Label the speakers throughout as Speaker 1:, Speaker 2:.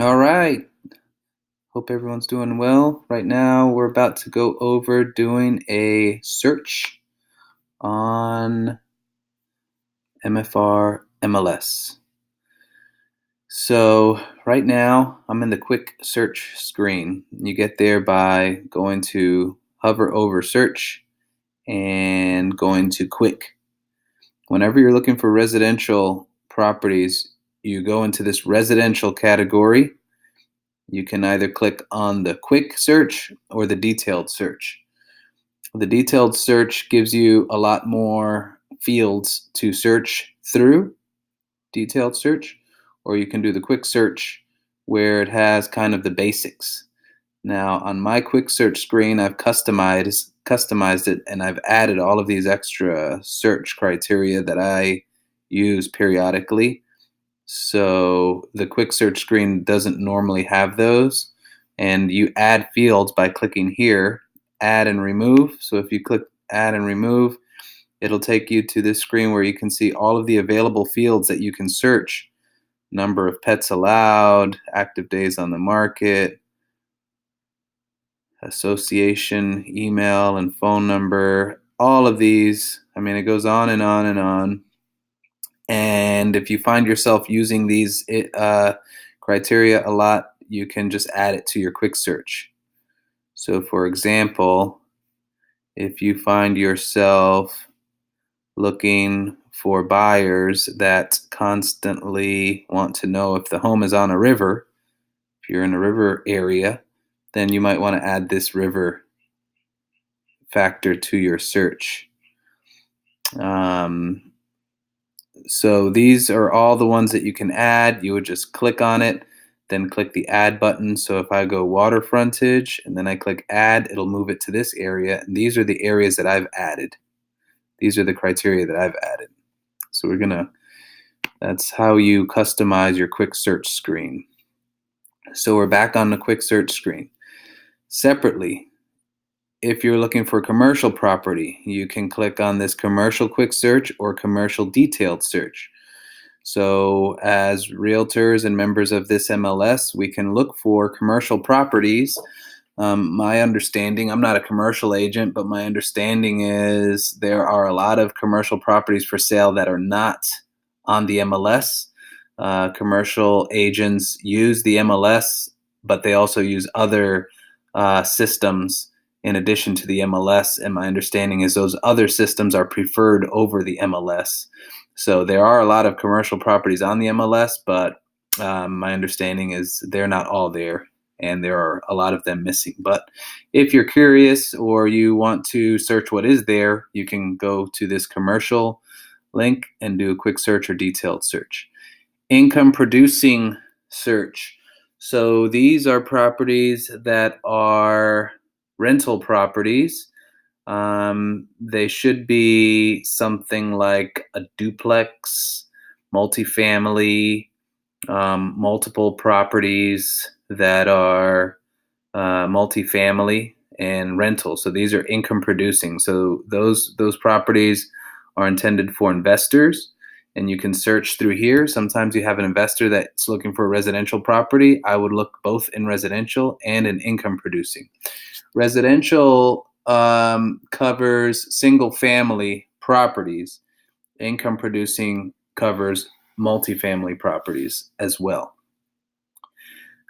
Speaker 1: All right. Hope everyone's doing well. Right now, we're about to go over doing a search on MFRMLS. So, right now, I'm in the quick search screen. You get there by going to hover over search and going to quick. Whenever you're looking for residential properties, you go into this residential category. You can either click on the quick search or the detailed search. The detailed search gives you a lot more fields to search through, detailed search, or you can do the quick search where it has kind of the basics. Now, on my quick search screen, I've customized it and I've added all of these extra search criteria that I use periodically. So the quick search screen doesn't normally have those. And you add fields by clicking here, add and remove. So if you click add and remove, it'll take you to this screen where you can see all of the available fields that you can search. Number of pets allowed, active days on the market, association, email, and phone number. All of these, I mean, it goes on and on and on. And if you find yourself using these criteria a lot, you can just add it to your quick search. So for example, if you find yourself looking for buyers that constantly want to know if the home is on a river, if you're in a river area, then you might want to add this river factor to your search. So these are all the ones that you can add. You would just click on it, then click the add button. So if I go water frontage and then I click add, it'll move it to this area. And these are the areas that I've added. These are the criteria that I've added. So that's how you customize your quick search screen. So we're back on the quick search screen. Separately, if you're looking for commercial property, you can click on this commercial quick search or commercial detailed search. So as realtors and members of this MLS, we can look for commercial properties. My understanding, I'm not a commercial agent, but my understanding is there are a lot of commercial properties for sale that are not on the MLS. Commercial agents use the MLS, but they also use other systems in addition to the MLS, and my understanding is those other systems are preferred over the MLS. So there are a lot of commercial properties on the MLS, but my understanding is they're not all there, and there are a lot of them missing. But if you're curious or you want to search what is there, you can go to this commercial link and do a quick search or detailed search. Income producing search. So these are properties that are rental properties. They should be something like a duplex, multifamily, multiple properties that are multifamily and rental. So these are income producing. So those properties are intended for investors, and you can search through here. Sometimes you have an investor that's looking for a residential property. I would look both in residential and in income producing. Residential covers single family properties. Income producing covers multifamily properties as well.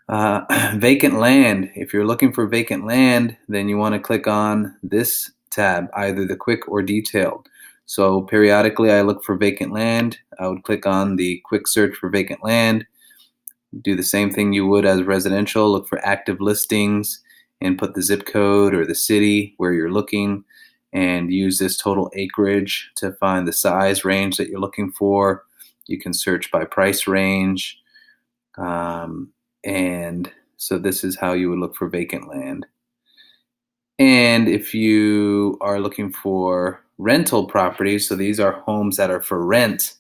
Speaker 1: Vacant land. If you're looking for vacant land, then you want to click on this tab, either the quick or detailed. So periodically I look for vacant land. I would click on the quick search for vacant land. Do the same thing you would as residential. Look for active listings and put the zip code or the city where you're looking, and use this total acreage to find the size range that you're looking for. You can search by price range. And so this is how you would look for vacant land. And if you are looking for rental properties, so these are homes that are for rent,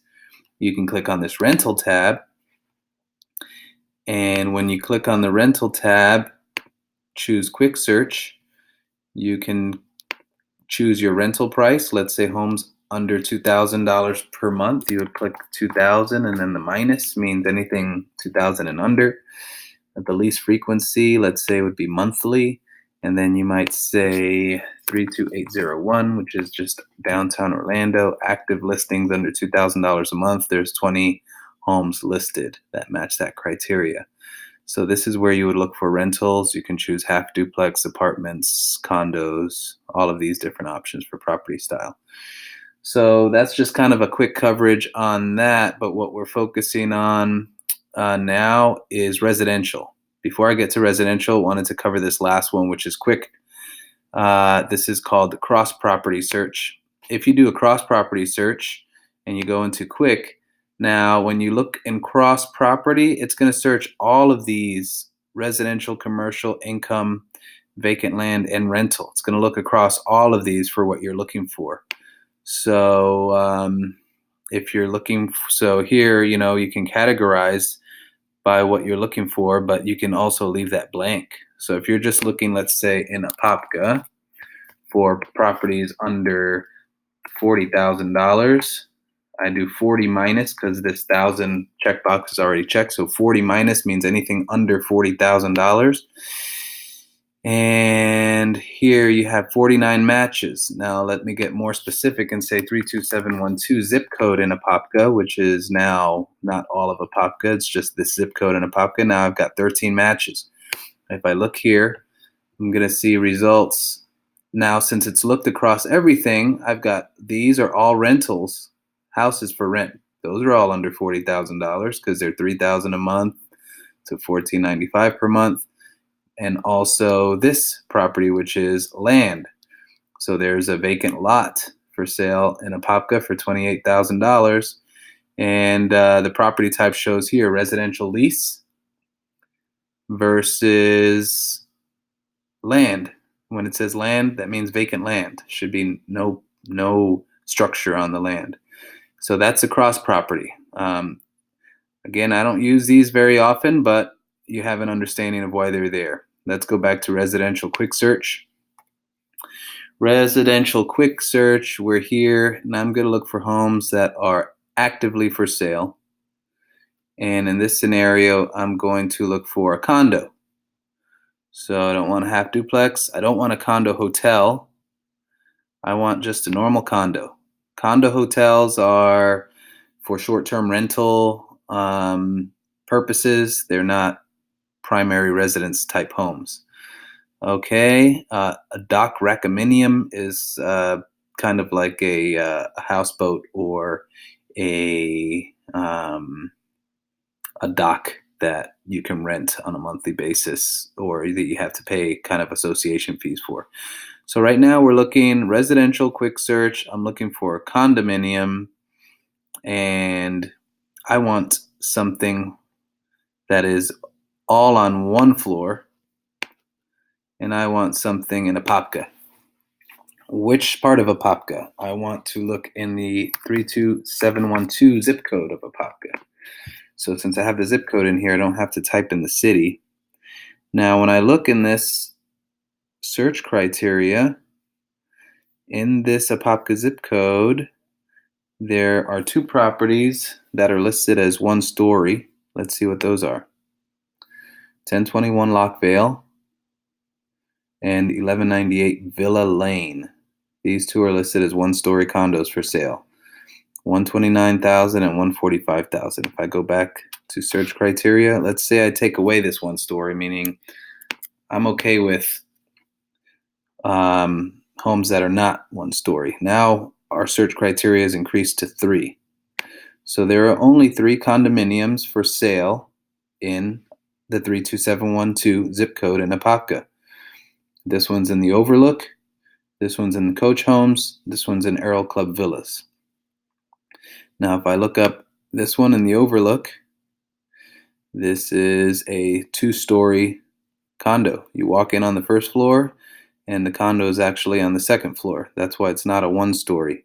Speaker 1: you can click on this rental tab. And when you click on the rental tab, choose quick search, you can choose your rental price. Let's say homes under $2,000 per month. You would click 2,000, and then the minus means anything 2,000 and under. The lease frequency, let's say, would be monthly. And then you might say 32801, which is just downtown Orlando. Active listings under $2,000 a month. There's 20 homes listed that match that criteria. So this is where you would look for rentals. You can choose half duplex, apartments, condos, all of these different options for property style. So that's just kind of a quick coverage on that. But what we're focusing on now is residential. Before I get to residential, I wanted to cover this last one, which is quick. This is called the cross property search. If you do a cross property search and you go into quick, now when you look in cross property, it's going to search all of these residential, commercial, income, vacant land, and rental. It's going to look across all of these for what you're looking for. So if you're looking, so here, you can categorize by what you're looking for, but you can also leave that blank. So if you're just looking, let's say, in Apopka for properties under $40,000, I do 40 minus because this 1,000 checkbox is already checked. So 40 minus means anything under $40,000. And here you have 49 matches. Now let me get more specific and say 32712 zip code in Apopka, which is now not all of Apopka. It's just this zip code in Apopka. Now I've got 13 matches. If I look here, I'm going to see results. Now, since it's looked across everything, I've got these are all rentals, houses for rent. Those are all under $40,000 because they're $3,000 a month to $1,495 per month. And also this property, which is land. So there's a vacant lot for sale in Apopka for $28,000. And the property type shows here residential lease versus land. When it says land, that means vacant land. Should be no structure on the land. So that's a cross property. Again, I don't use these very often, but you have an understanding of why they're there. Let's go back to residential quick search. Residential quick search, we're here, and I'm going to look for homes that are actively for sale. And in this scenario, I'm going to look for a condo. So I don't want a half duplex. I don't want a condo hotel. I want just a normal condo. Condo hotels are for short-term rental purposes. They're not primary residence type homes. Okay, a dock condominium is kind of like a houseboat or a dock that you can rent on a monthly basis or that you have to pay kind of association fees for. So right now we're looking residential quick search. I'm looking for a condominium, and I want something that is all on one floor, and I want something in Apopka. Which part of Apopka? I want to look in the 32712 zip code of Apopka. So since I have the zip code in here, I don't have to type in the city. Now, when I look in this search criteria, in this Apopka zip code, there are two properties that are listed as one story. Let's see what those are. 1021 Lockvale and 1198 Villa Lane. These two are listed as one-story condos for sale. $129,000 and $145,000. If I go back to search criteria, let's say I take away this one story, meaning I'm okay with homes that are not one story. Now our search criteria is increased to 3. So there are only 3 condominiums for sale in the 32712 zip code in Apopka. This one's in the Overlook. This one's in the Coach Homes. This one's in Errol Club Villas. Now, if I look up this one in the Overlook, this is a 2-story condo. You walk in on the first floor, and the condo is actually on the second floor. That's why it's not a 1-story.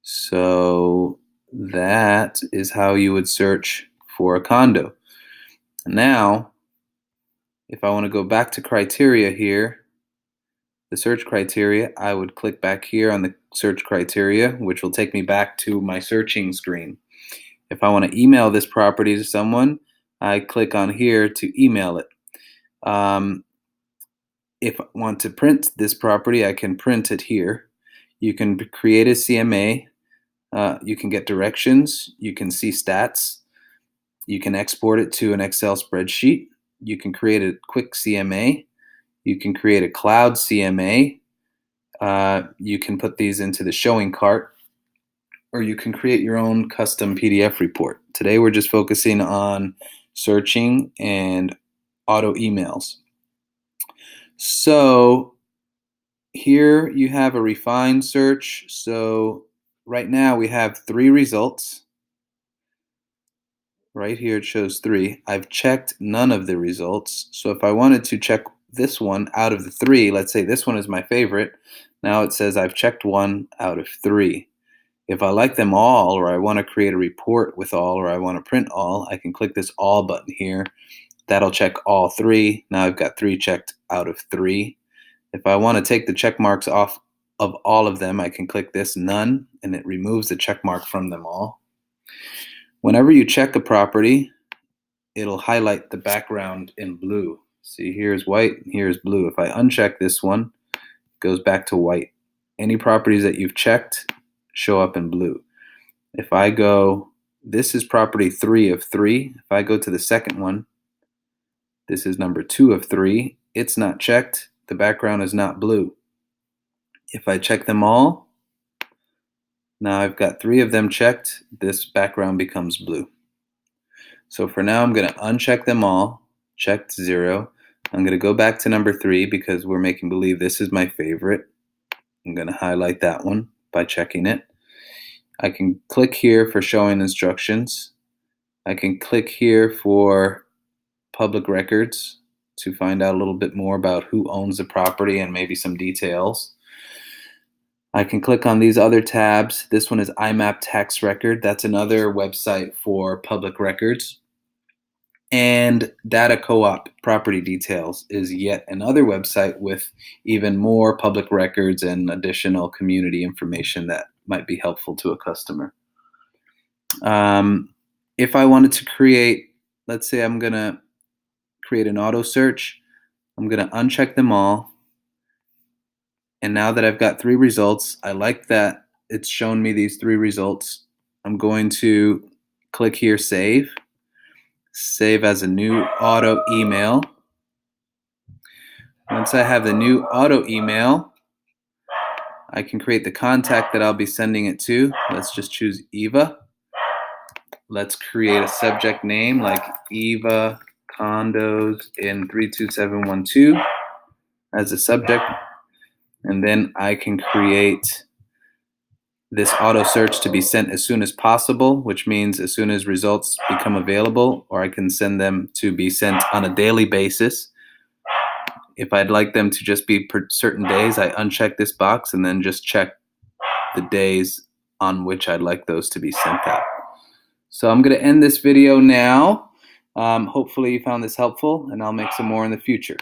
Speaker 1: So that is how you would search for a condo. Now, if I want to go back to criteria here, the search criteria, I would click back here on the search criteria, which will take me back to my searching screen. If I want to email this property to someone, I click on here to email it. If I want to print this property, I can print it here. You can create a CMA. You can get directions. You can see stats. You can export it to an Excel spreadsheet. You can create a quick CMA. You can create a cloud CMA. You can put these into the showing cart, or you can create your own custom PDF report. Today we're just focusing on searching and auto emails. So here you have a refined search. So right now we have 3 results. Right here it shows 3. I've checked none of the results. So if I wanted to check this one out of the 3, let's say this one is my favorite, now it says I've checked 1 out of 3. If I like them all, or I want to create a report with all, or I want to print all, I can click this all button here. That'll check all 3. Now I've got 3 checked out of 3. If I want to take the check marks off of all of them, I can click this none, and it removes the check mark from them all. Whenever you check a property, it'll highlight the background in blue. See, here's white, and here's blue. If I uncheck this one, it goes back to white. Any properties that you've checked show up in blue. If I go, this is property 3 of 3. If I go to the second one, this is number 2 of 3. It's not checked. The background is not blue. If I check them all, now I've got 3 of them checked. This background becomes blue. So for now, I'm going to uncheck them all. Checked 0. I'm going to go back to number 3 because we're making believe this is my favorite. I'm going to highlight that one by checking it. I can click here for showing instructions. I can click here for public records to find out a little bit more about who owns the property and maybe some details. I can click on these other tabs. This one is IMAP tax record. That's another website for public records. And Data Co-op property details is yet another website with even more public records and additional community information that might be helpful to a customer. If I wanted to create, let's say I'm going to create an auto search, I'm going to uncheck them all. And now that I've got 3 results, I like that it's shown me these 3 results. I'm going to click here, save as a new auto email. Once I have the new auto email, I can create the contact that I'll be sending it to. Let's just choose Eva. Let's create a subject name like Eva Condos in 32712 as a subject. And then I can create this auto search to be sent as soon as possible, which means as soon as results become available, or I can send them to be sent on a daily basis. If I'd like them to just be per certain days, I uncheck this box and then just check the days on which I'd like those to be sent out. So I'm going to end this video now. Hopefully you found this helpful, and I'll make some more in the future.